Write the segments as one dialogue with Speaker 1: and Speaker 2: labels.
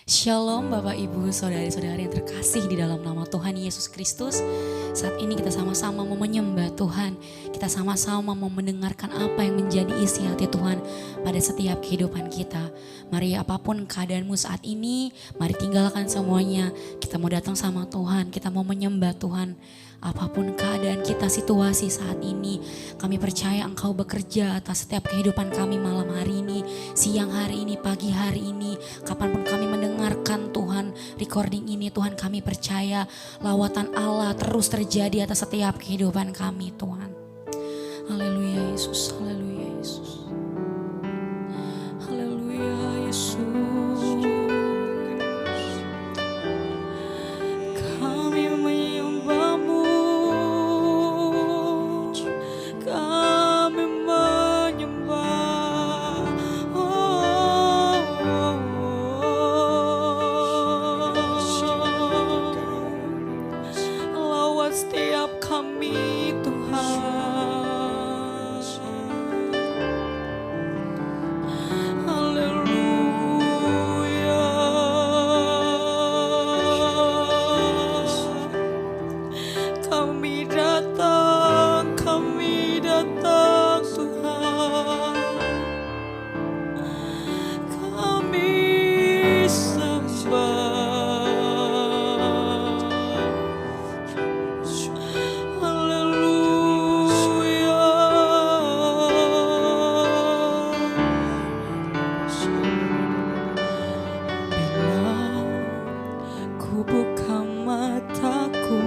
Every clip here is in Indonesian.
Speaker 1: Shalom Bapak Ibu Saudari-saudari yang terkasih di dalam nama Tuhan Yesus Kristus. Saat ini kita sama-sama mau menyembah Tuhan. Kita sama-sama mau mendengarkan apa yang menjadi isi hati Tuhan pada setiap kehidupan kita. Mari apapun keadaanmu saat ini, mari tinggalkan semuanya. Kita mau datang sama Tuhan, kita mau menyembah Tuhan. Apapun keadaan kita, situasi saat ini, kami percaya Engkau bekerja atas setiap kehidupan kami malam hari ini, siang hari ini, pagi hari ini, kapanpun kami mendengarkan Tuhan recording ini, Tuhan kami percaya lawatan Allah terus terjadi atas setiap kehidupan kami Tuhan. Haleluya Yesus, haleluya Yesus, haleluya Yesus. Kami menyembah-Mu, kami menyembah. Lawat setiap kami Tuhan. Kami datang Tuhan, kami sembah. Haleluya. Bila ku buka mataku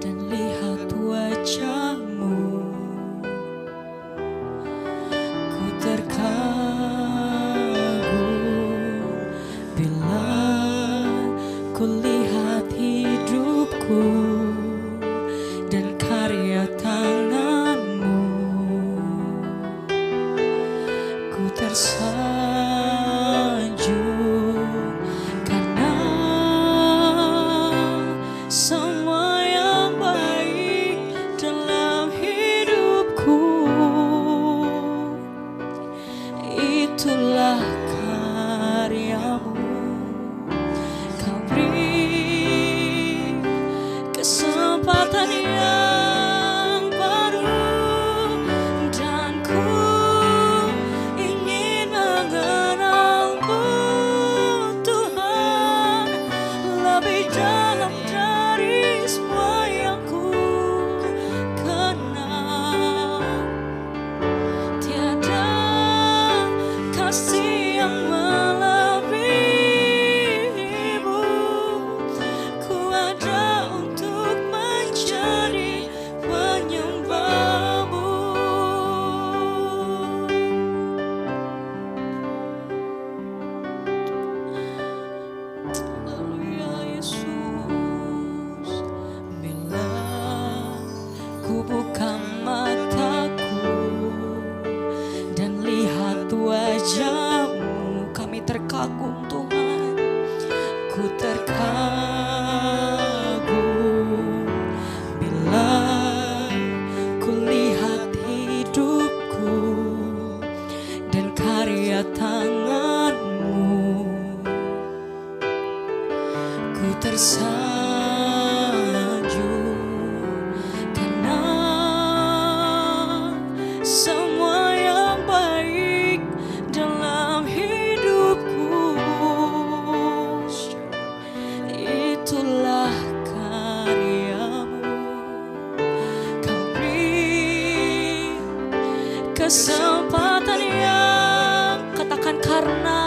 Speaker 1: dan lihat wajah-Mu, ku terkagum. Bila ku lihat hidupku dan karya tangan-Mu, ku tersanjung karena semua yang baik dalam hidupku, itulah karya-Mu. Kau beri kesempatan yang baru dan ku ingin mengenal-Mu Tuhan lebih dalam dari semua yang ku kenal. Tiada kasih yang melebihi-Mu. Ku ada untuk menjadi penyembah-Mu. Haleluya Yesus. Bila ku buka mataku dan lihat wajah-Mu, kami terkagum Tuhan, ku terkagum. Bila ku lihat hidupku dan karya tangan-Mu, ku tersanjung karena semua yang baik dalam hidupku, itulah karya-Mu. Kau beri kesempatan yang, katakan karena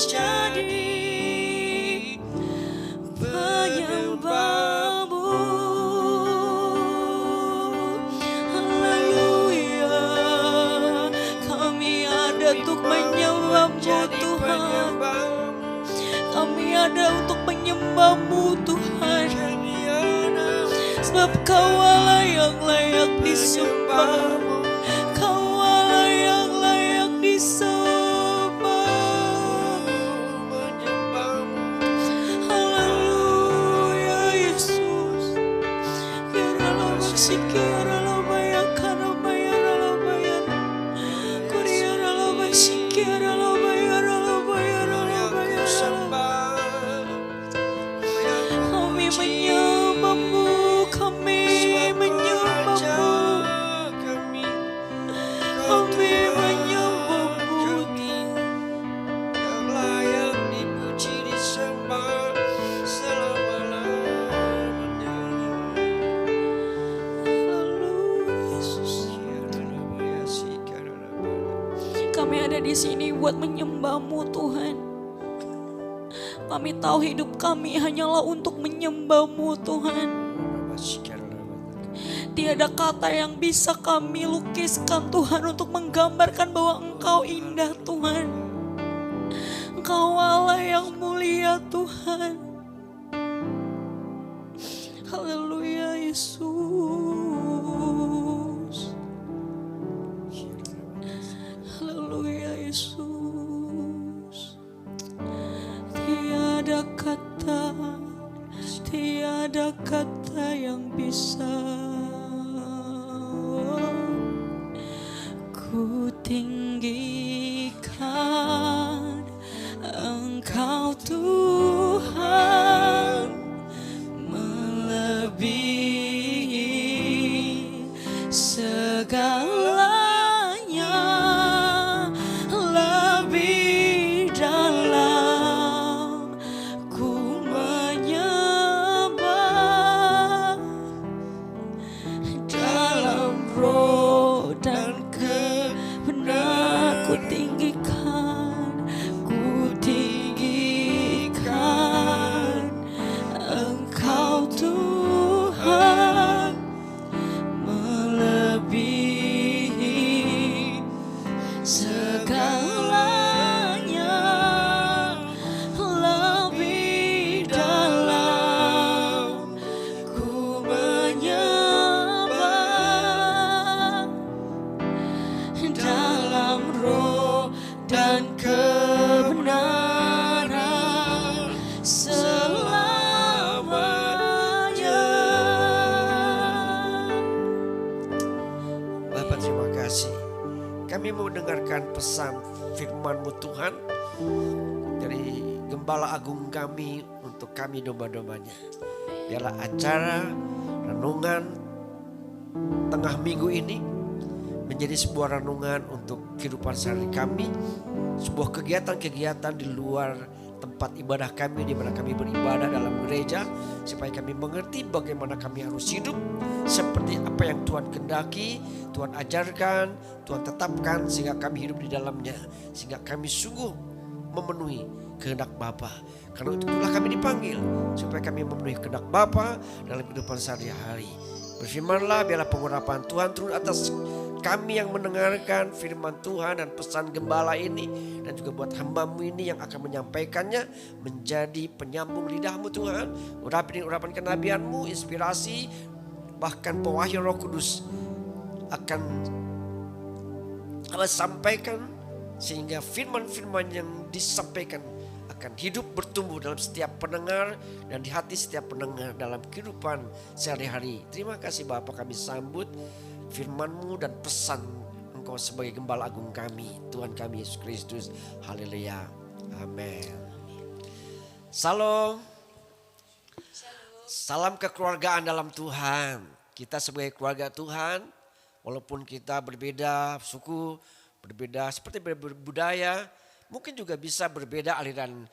Speaker 1: menjadi penyembah-Mu. Haleluya, kami ada untuk menyembah-Mu Tuhan. Kami ada untuk menyembah-Mu Tuhan. Sebab Kau Allah yang layak disembah. Kau Allah yang layak disembah. Haleluya Yesus. Kiaralah masih kiaralah bayakana bayaralah bayar. Kuriaralah masih kiaralah bayaralah bayaralah bayar. Kami menyembah-Mu, kami menyembah-Mu, kami menyembah-Mu
Speaker 2: yang layak dipuji disembah selama-lamanya.
Speaker 1: Haleluya Yesus. Kami ada di sini buat menyembah-Mu Tuhan. Kami tahu hidup kami hanyalah untuk menyembah-Mu Tuhan. Tiada kata yang bisa kami lukiskan Tuhan untuk menggambarkan bahwa Engkau indah Tuhan. Engkau Allah yang mulia Tuhan. Haleluya Yesus. Haleluya Yesus. Tiada kata yang bisa ku tinggikan Engkau Tuhan, melebihi segalanya, lebih dalam ku menyembah, dalam roh dan kebenaran ku tinggikan Engkau Tuhan, melebihi segalanya, lebih dalam ku menyembah, dalam roh dan kebenaran selamanya.
Speaker 2: Bapak terima kasih. Kami mau dengarkan pesan firman-Mu Tuhan dari Gembala Agung kami untuk kami domba-dombanya. Biarlah acara renungan tengah minggu ini menjadi sebuah renungan untuk kehidupan sehari kami. Sebuah kegiatan-kegiatan di luar tempat ibadah kami, di mana kami beribadah dalam gereja, supaya kami mengerti bagaimana kami harus hidup seperti apa yang Tuhan kehendaki, Tuhan ajarkan, Tuhan tetapkan, sehingga kami hidup di dalamnya, sehingga kami sungguh memenuhi kehendak Bapa. Karena itulah kami dipanggil, supaya kami memenuhi kehendak Bapa dalam kehidupan sehari-hari. Berfirmanlah, biarlah pengurapan Tuhan turun atas kami yang mendengarkan firman Tuhan dan pesan gembala ini, dan juga buat hamba-Mu ini yang akan menyampaikannya, menjadi penyambung lidah-Mu Tuhan. Urapan kenabian-Mu, inspirasi, bahkan pewahyuan Roh Kudus akan sampaikan, sehingga firman-firman yang disampaikan akan hidup bertumbuh dalam setiap pendengar dan di hati setiap pendengar dalam kehidupan sehari-hari. Terima kasih Bapa, kami sambut firman-Mu dan pesan Engkau sebagai Gembala Agung kami, Tuhan kami Yesus Kristus. Haleluya. Amin. Salam. Salam kekeluargaan dalam Tuhan. Kita sebagai keluarga Tuhan, walaupun kita berbeda suku, berbeda seperti berbudaya, mungkin juga bisa berbeda aliran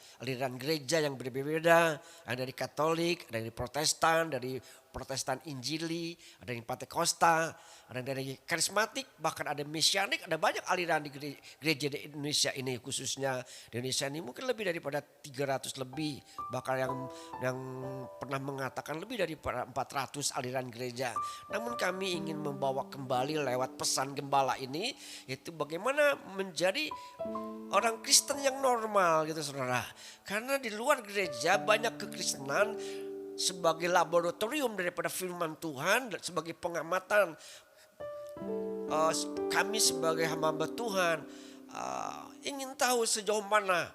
Speaker 2: gereja yang berbeda, ada dari Katolik, ada dari Protestan, dari Protestan Injili, ada yang Pentakosta, ada yang dari karismatik, bahkan ada mesianik, ada banyak aliran di gereja di Indonesia ini, khususnya di Indonesia ini mungkin lebih daripada 300 lebih, bahkan yang pernah mengatakan lebih daripada 400 aliran gereja. Namun kami ingin membawa kembali lewat pesan gembala ini, itu bagaimana menjadi orang Kristen yang normal gitu saudara. Karena di luar gereja banyak kekristenan sebagai laboratorium daripada firman Tuhan, sebagai pengamatan. Kami sebagai hamba Tuhan ingin tahu sejauh mana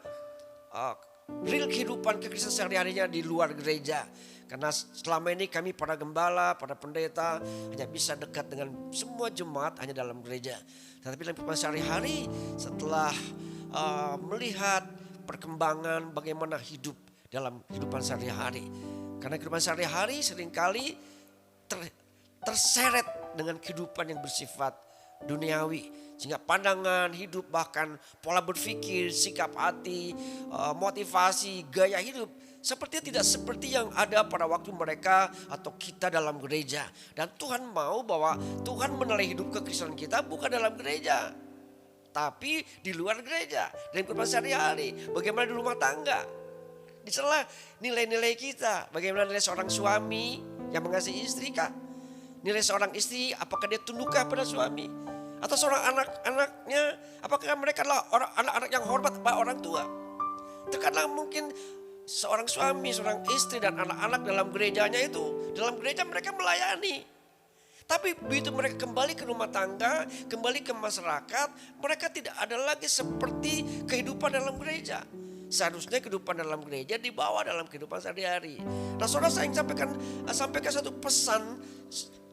Speaker 2: real kehidupan kekristenan sehari-harinya di luar gereja. Karena selama ini kami para gembala, para pendeta hanya bisa dekat dengan semua jemaat hanya dalam gereja. Tetapi dalam kehidupan sehari-hari setelah melihat perkembangan bagaimana hidup dalam kehidupan sehari-hari. Karena kehidupan sehari-hari seringkali terseret dengan kehidupan yang bersifat duniawi. Sehingga pandangan hidup, bahkan pola berpikir, sikap hati, motivasi, gaya hidup sepertinya tidak seperti yang ada pada waktu mereka atau kita dalam gereja. Dan Tuhan mau bahwa Tuhan menilai hidup kekristenan kita bukan dalam gereja, tapi di luar gereja, dalam kehidupan sehari-hari. Bagaimana di rumah tangga, di sela nilai-nilai kita. Bagaimana nilai seorang suami yang mengasihi istri kah? Nilai seorang istri, apakah dia tundukkah pada suami? Atau seorang anak-anaknya, apakah mereka adalah anak-anak yang hormat kepada orang tua? Terkadang mungkin seorang suami, seorang istri dan anak-anak dalam gerejanya itu, dalam gereja mereka melayani. Tapi begitu mereka kembali ke rumah tangga, kembali ke masyarakat, mereka tidak ada lagi seperti kehidupan dalam gereja. Seharusnya kehidupan dalam gereja dibawa dalam kehidupan sehari-hari. Nah saudara, saya ingin sampaikan satu pesan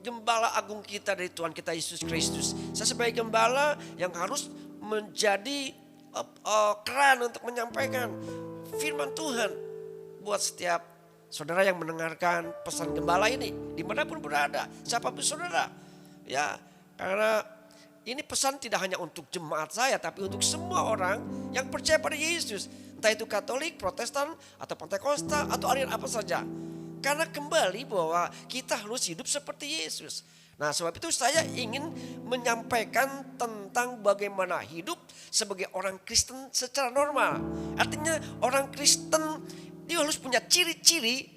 Speaker 2: gembala agung kita dari Tuhan kita Yesus Kristus. Saya sebagai gembala yang harus menjadi keran untuk menyampaikan firman Tuhan buat setiap saudara yang mendengarkan pesan gembala ini, dimanapun berada, siapapun saudara. Ya, karena ini pesan tidak hanya untuk jemaat saya, tapi untuk semua orang yang percaya pada Yesus. Entah itu Katolik, Protestan, atau Pentakosta, atau aliran apa saja. Karena kembali bahwa kita harus hidup seperti Yesus. Nah sebab itu saya ingin menyampaikan tentang bagaimana hidup sebagai orang Kristen secara normal. Artinya orang Kristen dia harus punya ciri-ciri,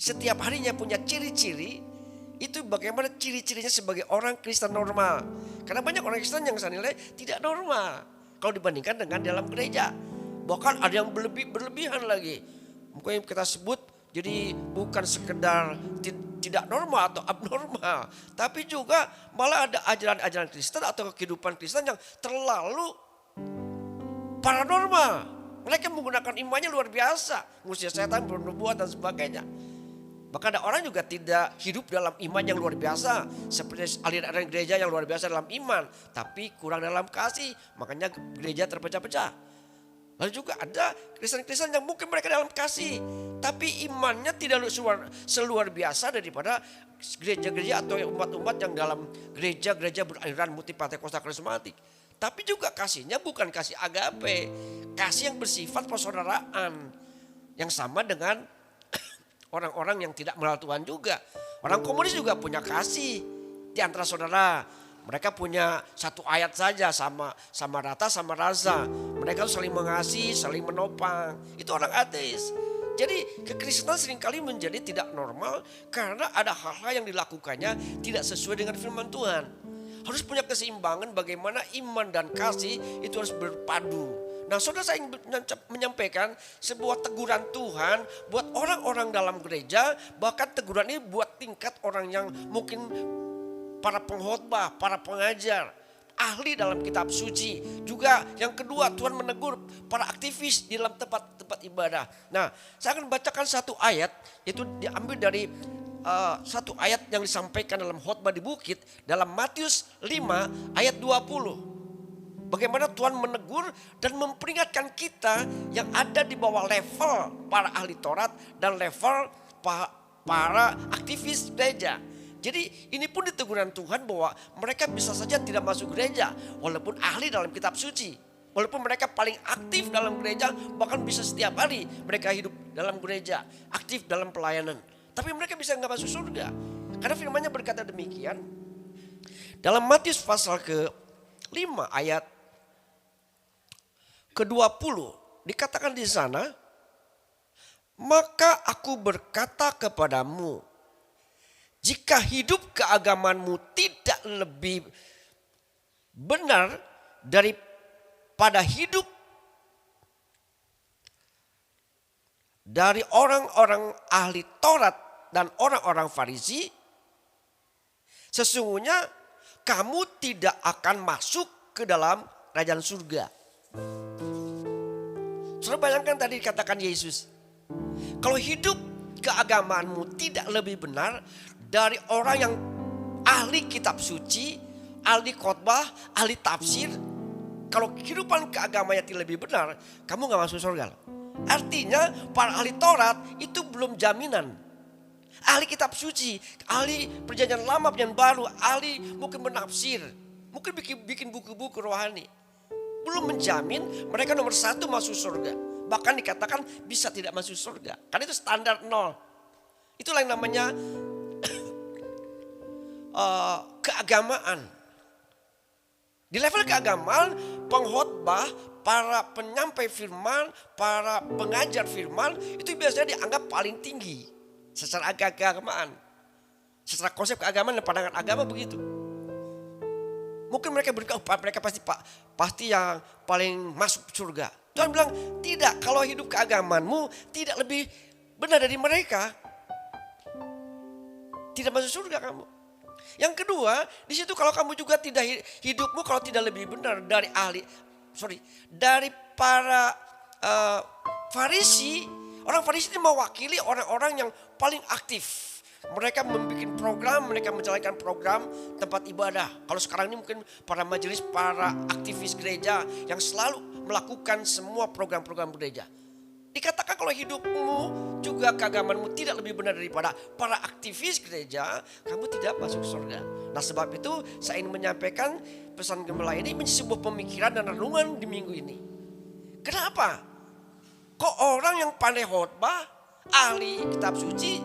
Speaker 2: setiap harinya punya ciri-ciri. Itu bagaimana ciri-cirinya sebagai orang Kristen normal. Karena banyak orang Kristen yang saya nilai tidak normal kalau dibandingkan dengan dalam gereja. Bahkan ada yang berlebihan lagi. Mungkin kita sebut jadi bukan sekedar tidak normal atau abnormal. Tapi juga malah ada ajaran-ajaran Kristen atau kehidupan Kristen yang terlalu paranormal. Mereka menggunakan imannya luar biasa. Ngusir setan, bernubuat dan sebagainya. Bahkan ada orang juga tidak hidup dalam iman yang luar biasa. Seperti aliran gereja yang luar biasa dalam iman. Tapi kurang dalam kasih. Makanya gereja terpecah-pecah. Lalu juga ada Kristen-Kristen yang mungkin mereka dalam kasih. Tapi imannya tidak seluar biasa daripada gereja-gereja atau umat-umat yang dalam gereja-gereja beraliran multi-pentakosta karismatik. Tapi juga kasihnya bukan kasih agape. Kasih yang bersifat persaudaraan. Yang sama dengan orang-orang yang tidak mengenal Tuhan juga. Orang komunis juga punya kasih di antara saudara. Mereka punya satu ayat saja, sama rata sama rasa. Mereka saling mengasihi, saling menopang. Itu orang ateis. Jadi kekristenan seringkali menjadi tidak normal karena ada hal-hal yang dilakukannya tidak sesuai dengan firman Tuhan. Harus punya keseimbangan bagaimana iman dan kasih itu harus berpadu. Nah saudara, saya ingin menyampaikan sebuah teguran Tuhan buat orang-orang dalam gereja. Bahkan teguran ini buat tingkat orang yang mungkin para pengkhotbah, para pengajar, ahli dalam kitab suci. Juga yang kedua, Tuhan menegur para aktivis di dalam tempat-tempat ibadah. Nah, saya akan bacakan satu ayat, itu diambil dari satu ayat yang disampaikan dalam khotbah di bukit, dalam Matius 5 ayat 20. Bagaimana Tuhan menegur dan memperingatkan kita yang ada di bawah level para ahli Taurat dan level para aktivis gereja. Jadi ini pun diteguran Tuhan bahwa mereka bisa saja tidak masuk gereja walaupun ahli dalam kitab suci. Walaupun mereka paling aktif dalam gereja, bahkan bisa setiap hari mereka hidup dalam gereja, aktif dalam pelayanan. Tapi mereka bisa nggak masuk surga. Karena firman-Nya berkata demikian. Dalam Matius pasal ke-5 ayat ke-20 dikatakan di sana, maka aku berkata kepadamu, jika hidup keagamanmu tidak lebih benar daripada hidup dari orang-orang ahli Taurat dan orang-orang Farisi, sesungguhnya kamu tidak akan masuk ke dalam kerajaan surga. Saudara bayangkan tadi dikatakan Yesus, kalau hidup keagamaanmu tidak lebih benar dari orang yang ahli kitab suci, ahli khotbah, ahli tafsir. Kalau kehidupan keagamaan tidak lebih benar, kamu gak masuk surga. Artinya para ahli Taurat itu belum jaminan. Ahli kitab suci, ahli perjanjian lama, perjanjian baru, ahli mungkin menafsir, mungkin bikin buku-buku rohani, belum menjamin mereka nomor 1 masuk surga. Bahkan dikatakan bisa tidak masuk surga. Karena itu standar 0. Itulah yang namanya keagamaan. Di level keagamaan, pengkhotbah, para penyampai firman, para pengajar firman, itu biasanya dianggap paling tinggi secara keagamaan. Secara konsep keagamaan dan pandangan agama begitu. Mungkin mereka mereka pasti yang paling masuk surga. Tuhan bilang, tidak, kalau hidup keagamanmu tidak lebih benar dari mereka, tidak masuk surga kamu. Yang kedua, di situ kalau kamu juga tidak hidupmu kalau tidak lebih benar dari para Farisi. Orang Farisi ini mewakili orang-orang yang paling aktif. Mereka membuat program, mereka menjalankan program tempat ibadah. Kalau sekarang ini mungkin para majelis, para aktivis gereja yang selalu melakukan semua program-program gereja. Dikatakan kalau hidupmu juga keagamanmu tidak lebih benar daripada para aktivis gereja, kamu tidak masuk surga. Nah sebab itu saya ingin menyampaikan pesan gembala ini menjadi sebuah pemikiran dan renungan di minggu ini. Kenapa? Kok orang yang pandai khotbah, ahli kitab suci,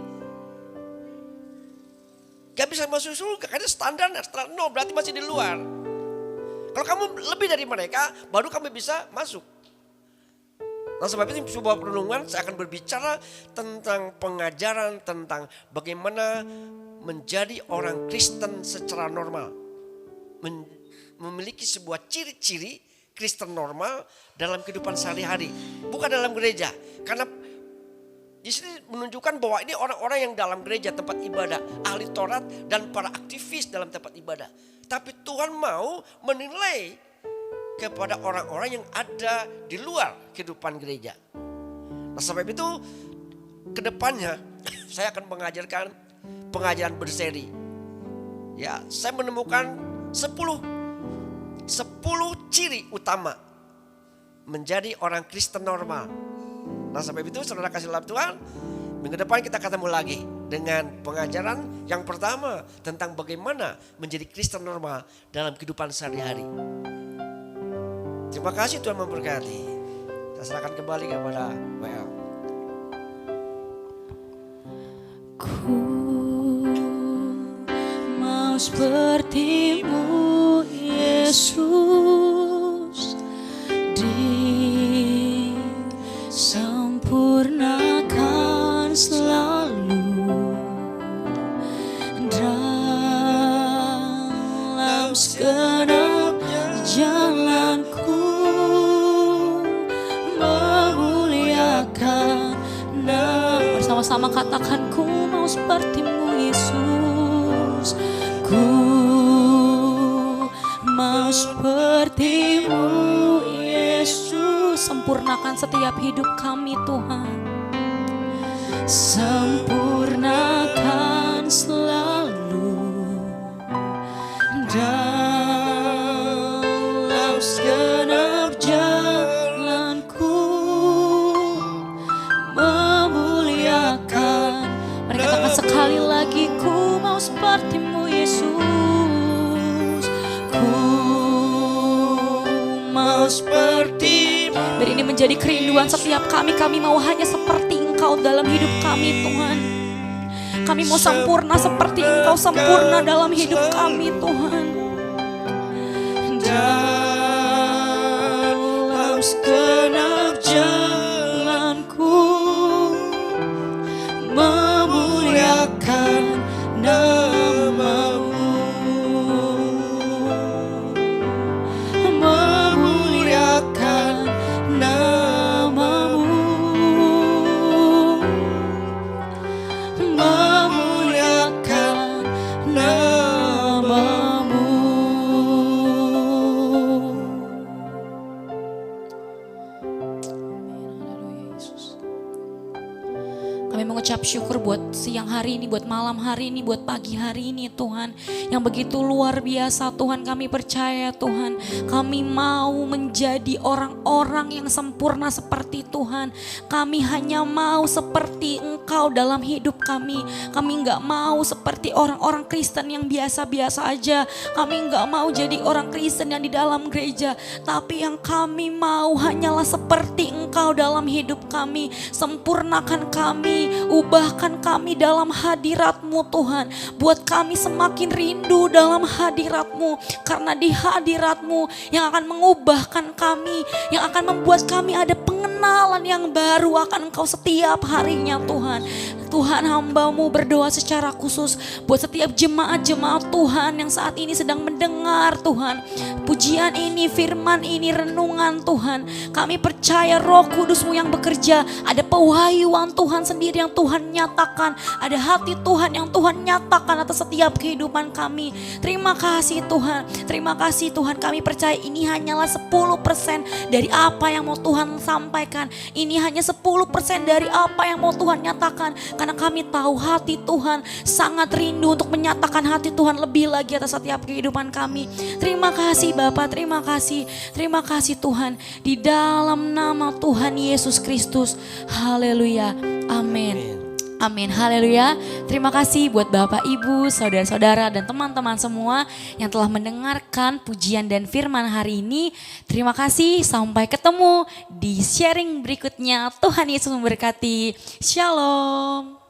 Speaker 2: gak bisa masuk surga? Karena standar 0, berarti masih di luar. Kalau kamu lebih dari mereka, baru kamu bisa masuk. Nah sebab itu sebuah renungan saya akan berbicara tentang pengajaran tentang bagaimana menjadi orang Kristen secara normal. Memiliki sebuah ciri-ciri Kristen normal dalam kehidupan sehari-hari. Bukan dalam gereja. Karena di sini menunjukkan bahwa ini orang-orang yang dalam gereja, tempat ibadah, ahli Taurat dan para aktivis dalam tempat ibadah. Tapi Tuhan mau menilai kepada orang-orang yang ada di luar kehidupan gereja. Nah sebab itu kedepannya saya akan mengajarkan pengajaran berseri. Ya, saya menemukan 10 ciri utama menjadi orang Kristen normal. Nah sebab itu saudara kasih dalam Tuhan, minggu depan kita ketemu lagi dengan pengajaran yang pertama tentang bagaimana menjadi Kristen normal dalam kehidupan sehari-hari. Terima kasih, Tuhan memberkati. Saya serahkan kembali kepada WL.
Speaker 1: Ku mau seperti-Mu Yesus, disempurnakan selalu dalam segenap jalanku, memuliakan nama. Bersama-sama katakan, ku mau seperti-Mu Yesus, ku mau seperti-Mu Yesus. Sempurnakan setiap hidup kami Tuhan, sempurnakan selalu dalam segenap jalanku, memuliakan. Mari katakan sekali lagi, ku mau seperti-Mu Yesus, ku mau seperti-Mu. Biar ini menjadi kerinduan setiap kami. Kami mau hanya seperti Engkau dalam hidup kami Tuhan. Kami mau sempurna seperti Engkau sempurna dalam hidup kami Tuhan.
Speaker 2: Dalam segenap jalanku memuliakan nama-Mu, memuliakan nama-Mu, memuliakan nama-Mu.
Speaker 1: Kami mengucap syukur buat siang hari ini, buat malam hari ini, buat pagi hari ini Tuhan. Yang begitu luar biasa Tuhan, kami percaya Tuhan. Kami mau menjadi orang-orang yang sempurna seperti Tuhan. Kami hanya mau seperti Engkau dalam hidup kami. Kami enggak mau seperti orang-orang Kristen yang biasa-biasa aja. Kami enggak mau jadi orang Kristen yang di dalam gereja. Tapi yang kami mau hanyalah seperti Engkau dalam hidup kami. Sempurnakan kami. Ubahkan kami dalam hadirat-Mu Tuhan. Buat kami semakin rindu dalam hadirat-Mu. Karena di hadirat-Mu yang akan mengubahkan kami. Yang akan membuat kami ada pengenalan yang baru akan Engkau setiap harinya Tuhan. Tuhan, hamba-Mu berdoa secara khusus buat setiap jemaat-jemaat Tuhan yang saat ini sedang mendengar Tuhan. Pujian ini, firman ini, renungan Tuhan. Kami percaya Roh Kudus-Mu yang bekerja. Ada pewahyuan Tuhan sendiri yang Tuhan nyatakan. Ada hati Tuhan yang Tuhan nyatakan atas setiap kehidupan kami. Terima kasih Tuhan. Terima kasih Tuhan. Kami percaya ini hanyalah 10% dari apa yang mau Tuhan sampaikan. Ini hanya 10% dari apa yang mau Tuhan nyatakan. Karena kami tahu hati Tuhan sangat rindu untuk menyatakan hati Tuhan lebih lagi atas setiap kehidupan kami. Terima kasih Bapa, terima kasih. Terima kasih Tuhan. Di dalam nama Tuhan Yesus Kristus. Haleluya. Amin. Amin, haleluya. Terima kasih buat Bapak, Ibu, saudara-saudara dan teman-teman semua yang telah mendengarkan pujian dan firman hari ini. Terima kasih, sampai ketemu di sharing berikutnya. Tuhan Yesus memberkati. Shalom.